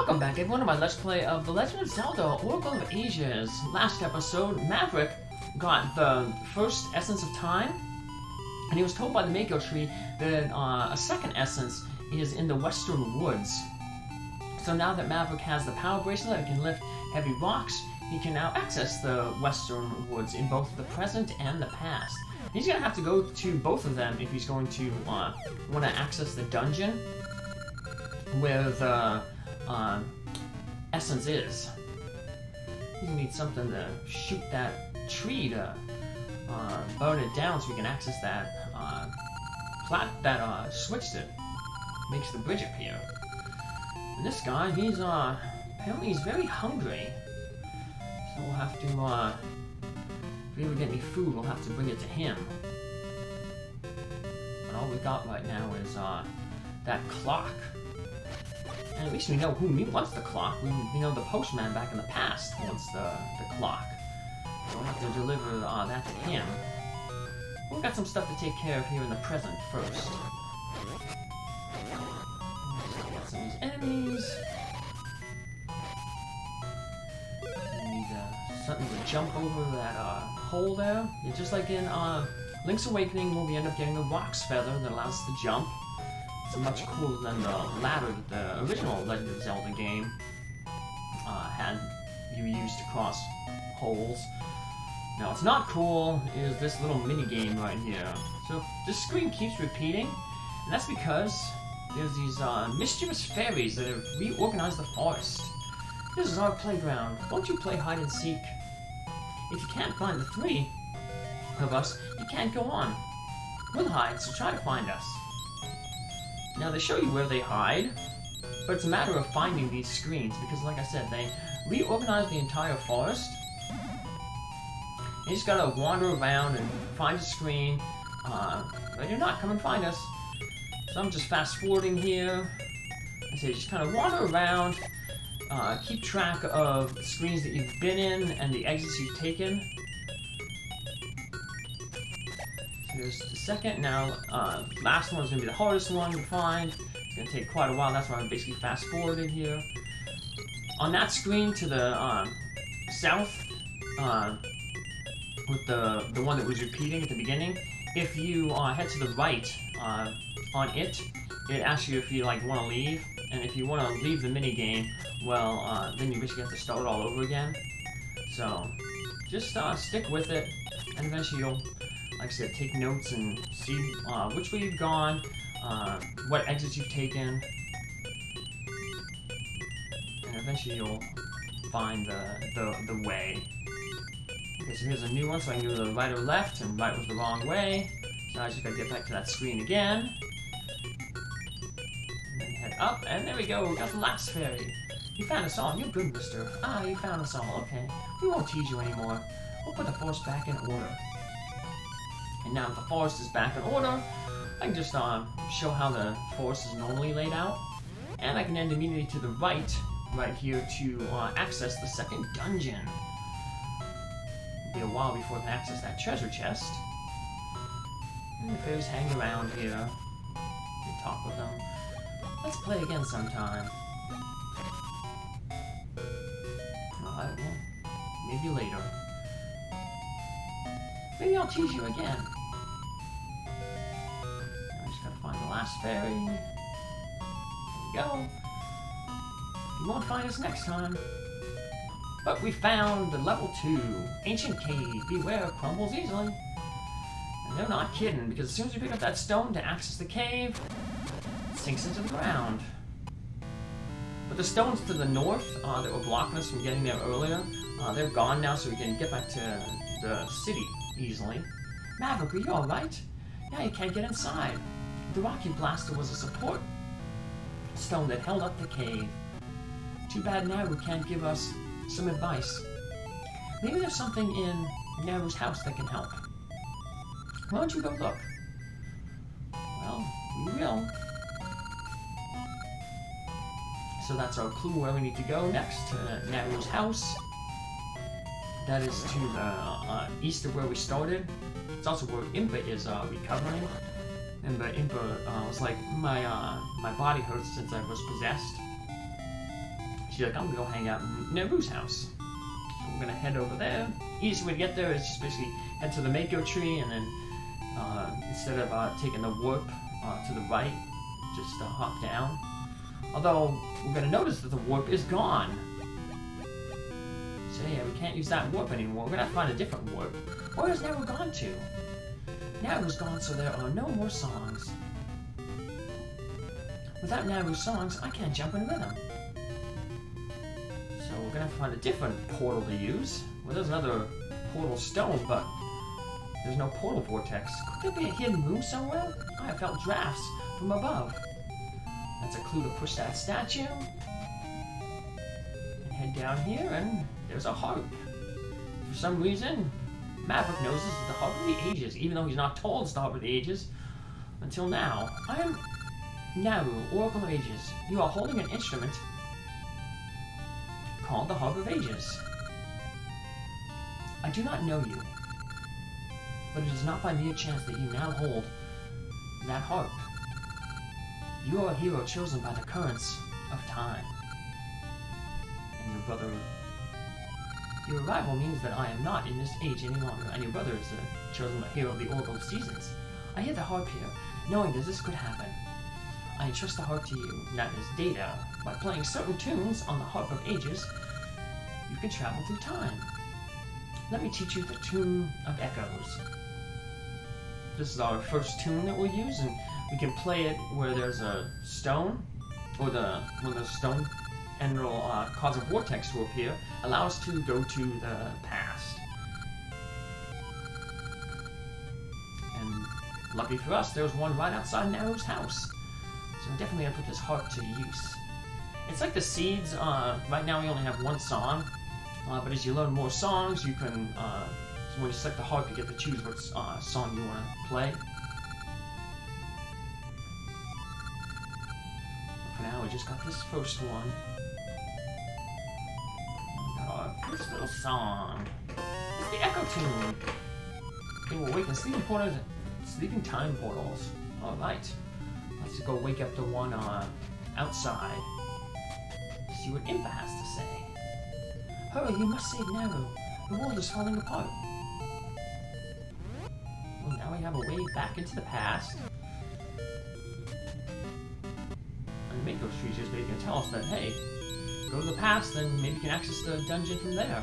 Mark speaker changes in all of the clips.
Speaker 1: Welcome back everyone to my Let's Play of The Legend of Zelda, Oracle of Ages. Last episode, Maverick got the first Essence of Time, and he was told by the Mako Tree that a second Essence is in the Western Woods. So now that Maverick has the Power Bracelet and can lift heavy rocks, he can now access the Western Woods in both the present and the past. He's going to have to go to both of them if he's going to want to access the dungeon where the Essence is. He's gonna need something to shoot that tree to burn it down so we can access that switch that makes the bridge appear. And this guy, he's apparently he's very hungry. So we'll have to if we ever get any food, we'll have to bring it to him. But all we got right now is that clock. And at least we know who wants the clock. We know the postman back in the past wants the clock. So we'll have to deliver that to him. We've got some stuff to take care of here in the present first. Got some of these enemies. We need something to jump over that hole there. Yeah, just like in Link's Awakening, where we end up getting a Rock's Feather that allows us to jump. It's much cooler than the ladder that the original Legend of Zelda game had you used to cross holes. Now, what's not cool is this little mini game right here. So this screen keeps repeating, and that's because there's these mischievous fairies that have reorganized the forest. This is our playground. Won't you play hide and seek? If you can't find the three of us, you can't go on. We'll hide, so try to find us. Now, they show you where they hide, but it's a matter of finding these screens, because like I said, they reorganized the entire forest. You just gotta wander around and find a screen. But you're not, come and find us. So I'm just fast-forwarding here. I say just kind of wander around, keep track of the screens that you've been in and the exits you've taken. Here's the second. Now, last one is going to be the hardest one to find. It's going to take quite a while. That's why I'm basically fast-forwarded here. On that screen to the south, with the one that was repeating at the beginning, if you head to the right on it, it asks you if you want to leave. And if you want to leave the minigame, well, then you basically have to start all over again. So, just stick with it, and eventually you'll, like I said, take notes and see which way you've gone, what exits you've taken, and eventually you'll find the way. Okay, so here's a new one, so I can go to the right or left, and right was the wrong way. So I just gotta get back to that screen again. And then head up, and there we go, we got the last fairy. You found us all, you're good, mister. Ah, you found us all, okay. We won't tease you anymore. We'll put the forest back in order. And now that the forest is back in order, I can just show how the forest is normally laid out. And I can end immediately to the right here to access the second dungeon. It'll be a while before I can access that treasure chest. And the fairies hang around here. You can talk with them. Let's play again sometime. Alright, well, maybe later. Maybe I'll tease you again. I just gotta find the last fairy. There we go. You won't find us next time. But we found the level 2. Ancient cave. Beware, crumbles easily. And they're not kidding, because as soon as you pick up that stone to access the cave, it sinks into the ground. But the stones to the north that were blocking us from getting there earlier, they're gone now, so we can get back to the city easily. Maverick, are you alright? Yeah, you can't get inside. The rocky blaster was a support stone that held up the cave. Too bad Naru can't give us some advice. Maybe there's something in Naru's house that can help. Why don't you go look? Well, we will. So that's our clue where we need to go next, to Naru's house. That is to the east of where we started. It's also where Impa is recovering. And the Impa was like, my body hurts since I was possessed. she's like, I'm gonna go hang out in Naru's house. So we're gonna head over there. Easiest way to get there is just basically head to the Mako tree, and then instead of taking the warp to the right, just hop down. Although we're gonna notice that the warp is gone. So yeah, we can't use that warp anymore. We're gonna have to find a different warp. Where has Naru gone to? Naru's gone, so there are no more songs. Without Naru's songs, I can't jump in rhythm. So we're gonna have to find a different portal to use. Well, there's another portal stone, but there's no portal vortex. Could there be a hidden room somewhere? I have felt drafts from above. That's a clue to push that statue. And head down here, and there's a harp. For some reason, Maverick knows this is the Harp of the Ages, even though he's not told it's the Harp of the Ages until now. I am Naru, Oracle of Ages. You are holding an instrument called the Harp of Ages. I do not know you, but it is not by mere chance that you now hold that harp. You are a hero chosen by the currents of time. And your brother... Your arrival means that I am not in this age any longer, and your brother is the chosen hero of the Oracle of Seasons. I hear the harp here, knowing that this could happen. I entrust the harp to you, that is data. By playing certain tunes on the Harp of Ages, you can travel through time. Let me teach you the Tune of Echoes. This is our first tune that we'll use, and we can play it where there's a stone, or when the stone and it'll cause a vortex to appear, allow us to go to the past. And lucky for us, there's one right outside Naru's house. So we're definitely gonna put this harp to use. It's like the seeds. Right now we only have one song, but as you learn more songs, you can. So when you select the harp, you get to choose what song you want to play. For now, we just got this first one. This little song. It's the Echo Tune. It will awaken sleeping time portals. All right. Let's go wake up the one outside. See what Impa has to say. Hurry, you must save Naru. The world is falling apart. Well, now we have a way back into the past. And the Mako Tree just maybe can tell us that, hey, go to the past, then maybe you can access the dungeon from there.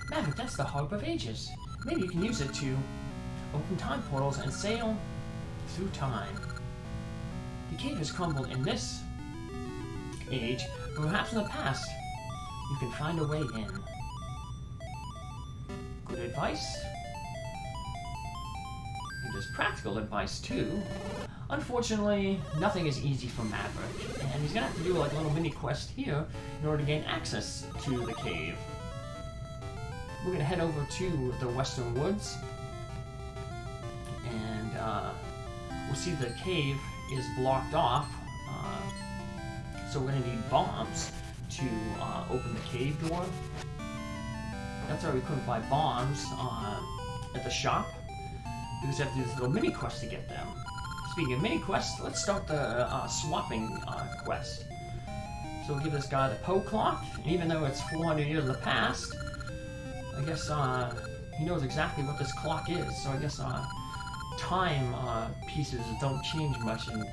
Speaker 1: Maverick, that's the Harp of Ages. Maybe you can use it to open time portals and sail through time. The cave has crumbled in this age, but perhaps in the past, you can find a way in. Good advice. And there's practical advice too. Unfortunately, nothing is easy for Maverick, and he's gonna have to do like a little mini quest here in order to gain access to the cave. We're gonna head over to the Western Woods, and we'll see the cave is blocked off, so we're gonna need bombs to open the cave door. That's why we couldn't buy bombs at the shop, because we have to do this little mini quest to get them. Speaking of mini quests, let's start the swapping quest. So we'll give this guy the Poe clock, and even though it's 400 years in the past, I guess he knows exactly what this clock is, so I guess time pieces don't change much in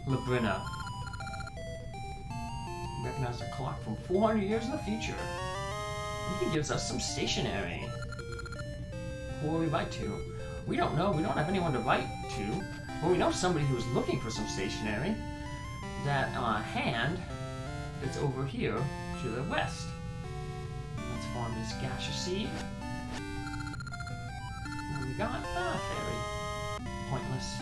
Speaker 1: Labrina. Recognize the clock from 400 years in the future. He gives us some stationery. Who will we write to? We don't know. We don't have anyone to write to. But we know somebody who's looking for some stationery. That hand that's over here to the west. Let's farm this gaseous seed. What do we got? Fairy. Pointless.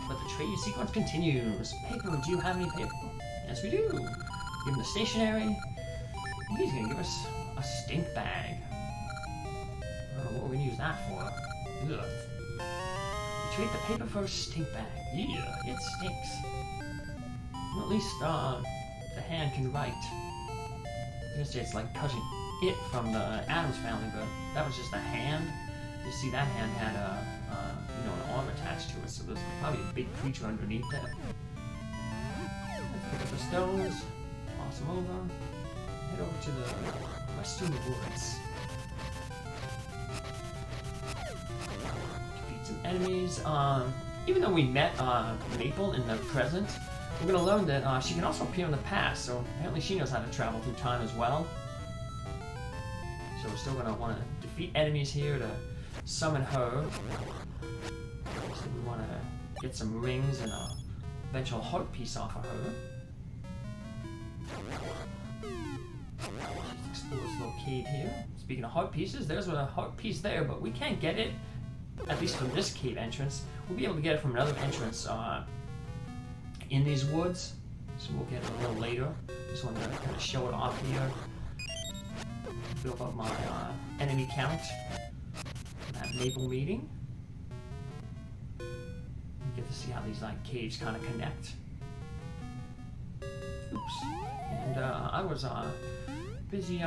Speaker 1: But the trade sequence continues. Paper, do you have any paper? Yes, we do. Give him the stationery. He's gonna give us a stink bag. I don't know what we can use that for. Ugh. We trade the paper for a stink bag. Yeah, it stinks. Well, at least the hand can write. I was gonna say it's like cutting it from the Addams Family, but that was just a hand. You see, that hand had a, an arm attached to it, so there's probably a big creature underneath there. Let's pick up the stones, toss them over, head over to the western woods. Defeat some enemies. Even though we met Maple in the present, we're going to learn that she can also appear in the past, so apparently she knows how to travel through time as well. So we're still going to want to defeat enemies here to summon her. So we want to get some rings and a eventual heart piece off of her. Let's explore this little cave here. Speaking of heart pieces, there's a heart piece there, but we can't get it, at least from this cave entrance. We'll be able to get it from another entrance in these woods, so we'll get it a little later. Just want to kind of show it off here. Build up my enemy count for that Maple meeting. You get to see how these like caves kind of connect. Oops. And I was busy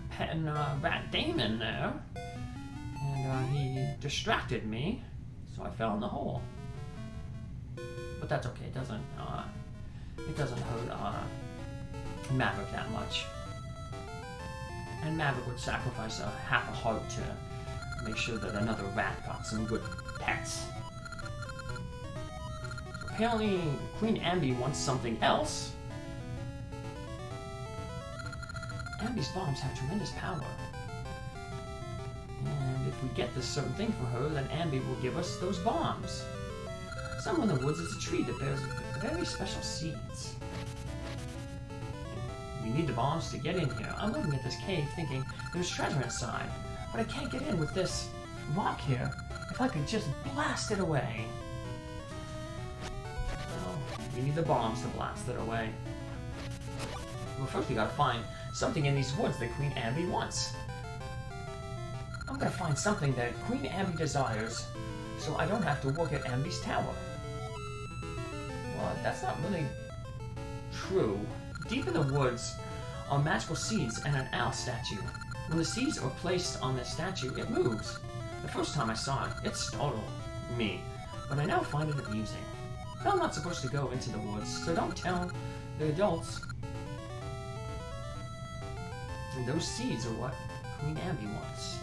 Speaker 1: petting Rat Damon there, and he distracted me, so I fell in the hole. But that's okay. It doesn't hurt Maverick that much. And Maverick would sacrifice half a heart to make sure that another rat got some good pets. So apparently, Queen Ambi wants something else. Ambi's bombs have tremendous power. And if we get this certain thing for her, then Ambi will give us those bombs. Somewhere in the woods is a tree that bears very special seeds. We need the bombs to get in here. I'm looking at this cave thinking there's treasure inside, but I can't get in with this rock here. If I could just blast it away. Well, we need the bombs to blast it away. Well, first we gotta find something in these woods that Queen Ambi wants. I'm gonna find something that Queen Ambi desires, so I don't have to work at Ambi's tower. Well, that's not really true. Deep in the woods are magical seeds and an owl statue. When the seeds are placed on the statue, it moves. The first time I saw it, it startled me, but I now find it amusing. But I'm not supposed to go into the woods, so don't tell the adults. And those seeds are what Queen Ambi wants.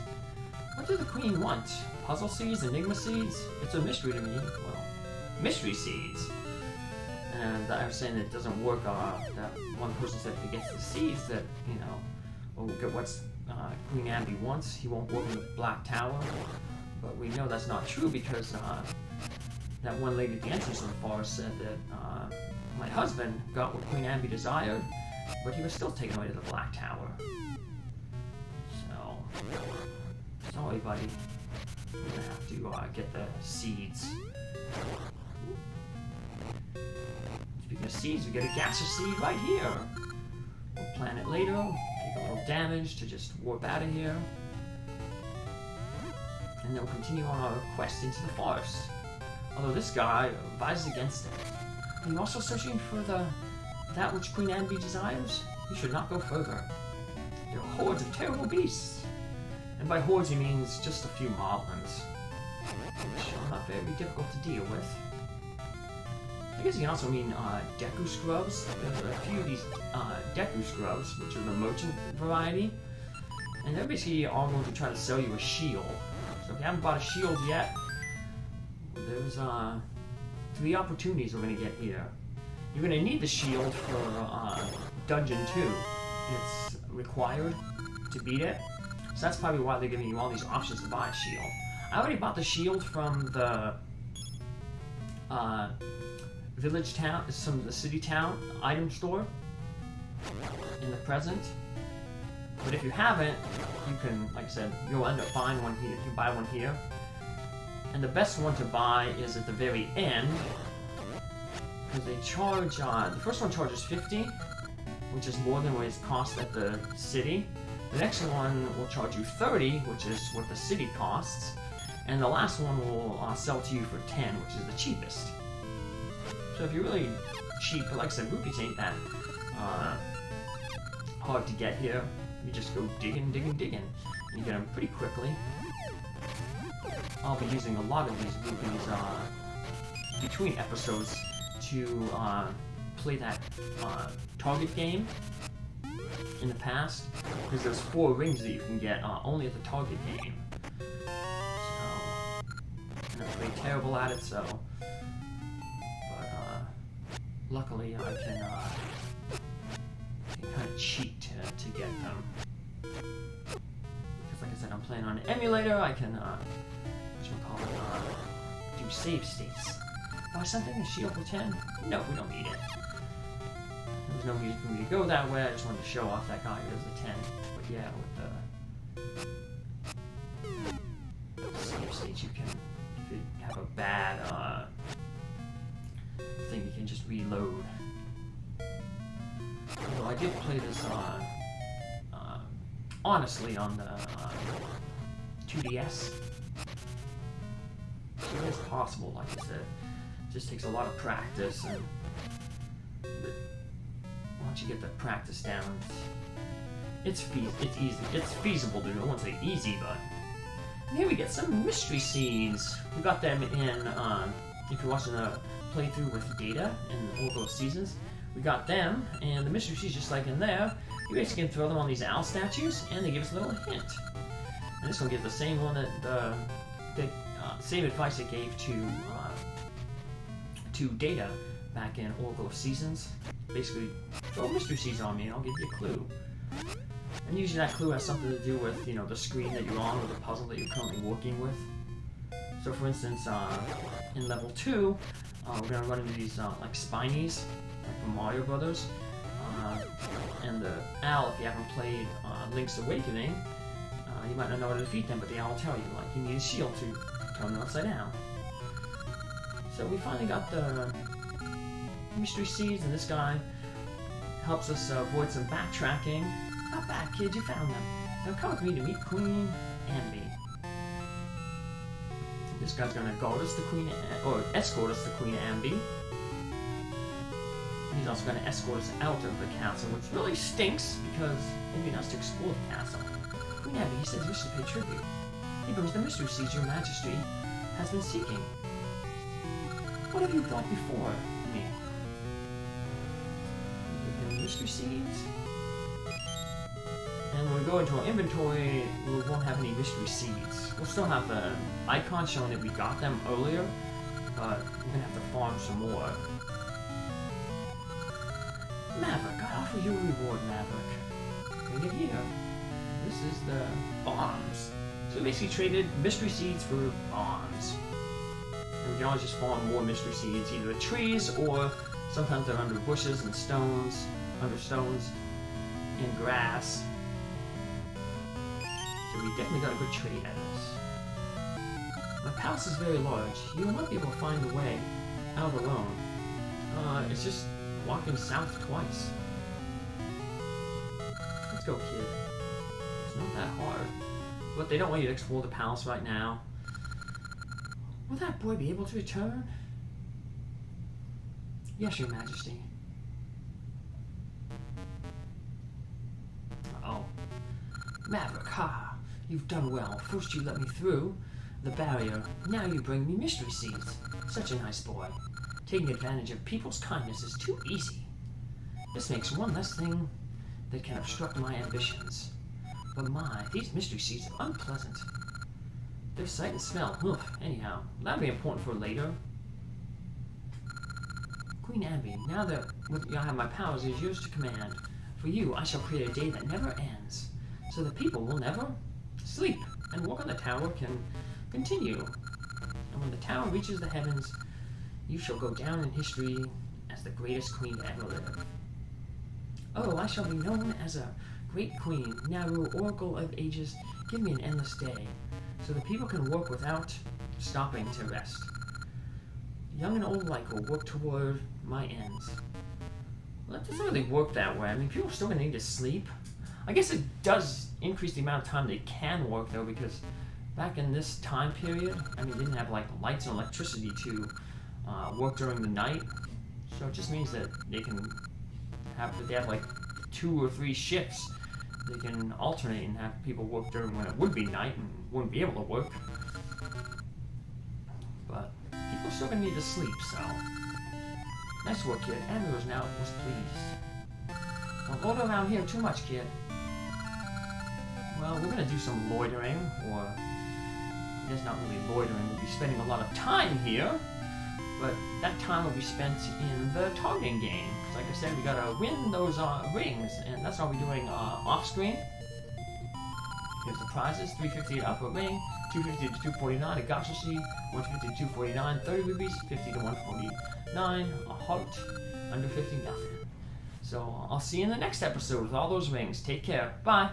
Speaker 1: What do the Queen want? Puzzle seeds? Enigma seeds? It's a mystery to me. Well, mystery seeds. And I was saying that it doesn't work. That one person said if he gets the seeds, that, you know, will get what's Queen Ambi wants. He won't work in the Black Tower. But we know that's not true because that one lady at the entrance of the forest said that my husband got what Queen Ambi desired, but he was still taken away to the Black Tower. So, sorry, buddy. We're gonna have to get the seeds. Speaking of seeds, we get a gaseous seed right here. We'll plant it later, take a little damage to just warp out of here. And then we'll continue on our quest into the forest. Although this guy advises against it. Are you also searching for that which Queen Ambi desires? You should not go further. There are hordes of terrible beasts. And by hordes he means just a few moblins, which are not very difficult to deal with. I guess you can also mean Deku Scrubs. There's a few of these Deku Scrubs, which are the merchant variety. And they're basically all going to try to sell you a shield. So if you haven't bought a shield yet, there's 3 opportunities we're going to get here. You're going to need the shield for Dungeon 2. It's required to beat it. So that's probably why they're giving you all these options to buy a shield. I already bought the shield from the village town, the city town item store in the present. But if you haven't, you can, like I said, you'll end up buying one here. You can buy one here. And the best one to buy is at the very end, because they charge, the first one charges 50, which is more than what it costs at the city. The next one will charge you 30, which is what the city costs. And the last one will sell to you for 10, which is the cheapest. So if you're really cheap, but like I said, rupees ain't that hard to get here. You just go digging, digging, digging. And you get them pretty quickly. I'll be using a lot of these rupees between episodes to play that target game in the past, because there's 4 rings that you can get only at the target game. So, and I'm pretty terrible at it, so, but luckily I can kind of cheat to get them. Because like I said, I'm playing on an emulator, I can, do save states. Oh, something is shield for 10? No, we don't need it. There's no reason for me to go that way, I just wanted to show off that guy who does the 10. But yeah, with the save states, you can, if you have a bad thing, you can just reload. Although I did play this honestly on the 2DS. So it is possible, like I said. It just takes a lot of practice, and once you get the practice down, it's easy. It's feasible to do. I won't say easy, but and here we get some mystery seeds. We got them in. If you're watching a playthrough with data in all those seasons, we got them, and the mystery seeds, just like in there, you basically can throw them on these owl statues, and they give us a little hint. And this one gives the same one that the same advice it gave to Data back in Oracle of Seasons. Basically, throw mystery seeds on me and I'll give you a clue. And usually that clue has something to do with, you know, the screen that you're on or the puzzle that you're currently working with. So for instance, in level 2, we're going to run into these like spinies, like from Mario Brothers. And the owl, if you haven't played Link's Awakening, you might not know how to defeat them, but the owl will tell you, like, you need a shield to turn them upside down. So we finally got the mystery seeds, and this guy helps us avoid some backtracking. Not bad, kid, you found them. Now come with me to meet Queen Ambi. This guy's gonna guard us to or escort us to Queen Ambi. He's also gonna escort us out of the castle, which really stinks because it'd be nice to explore the castle. Queen Ambi, he says you should pay tribute. He brings the mystery seeds your majesty has been seeking. What have you brought before me? Give him mystery seeds. And when we go into our inventory, we won't have any mystery seeds. We'll still have the icon showing that we got them earlier, but we're gonna have to farm some more. Maverick, I offer you a reward, Maverick. Bring it here. This is the bombs. So we basically traded mystery seeds for bombs. And we can always just farm more mystery seeds, either at trees or sometimes they're under bushes and stones, under stones and grass. So we definitely got a good trade out of this. My palace is very large. You will not be able to find the way out alone. It's just walking south twice. Let's go, kid. It's not that hard. But they don't want you to explore the palace right now. Will that boy be able to return? Yes, your majesty. Uh-oh. Maverick, ha! You've done well. First you let me through the barrier. Now you bring me mystery seeds. Such a nice boy. Taking advantage of people's kindness is too easy. This makes one less thing that can obstruct my ambitions. But my, these mystery seeds are unpleasant. Their sight and smell, ugh, anyhow, that'll be important for later. Queen Ambi, now that I have my powers, it is yours to command. For you, I shall create a day that never ends, so the people will never sleep, and walk on the tower can continue. And when the tower reaches the heavens, you shall go down in history as the greatest queen to ever live. Oh, I shall be known as a great queen, now rule oracle of ages, give me an endless day, so the people can work without stopping to rest. Young and old alike will work toward my ends. Well, that doesn't really work that way. I mean, people are still going to need to sleep. I guess it does increase the amount of time they can work, though, because back in this time period, I mean, they didn't have, like, lights and electricity to work during the night. So it just means that they can have like 2 or 3 shifts. They can alternate and have people work during when it would be night and wouldn't be able to work. still gonna need to sleep, so. Nice work, kid. Ambi was pleased. Don't loiter around here too much, kid. Well, we're gonna do some loitering, or I guess not really loitering. We'll be spending a lot of time here, but that time will be spent in the targeting game. Because like I said, we gotta win those rings, and that's what we're doing off-screen. Here's the prizes: 350 to upper ring, 250 to 249 a gotcha seed, 150 to 249 30 rubies, 50 to 149 a heart, under 50 nothing. So I'll see you in the next episode with all those rings. Take care. Bye.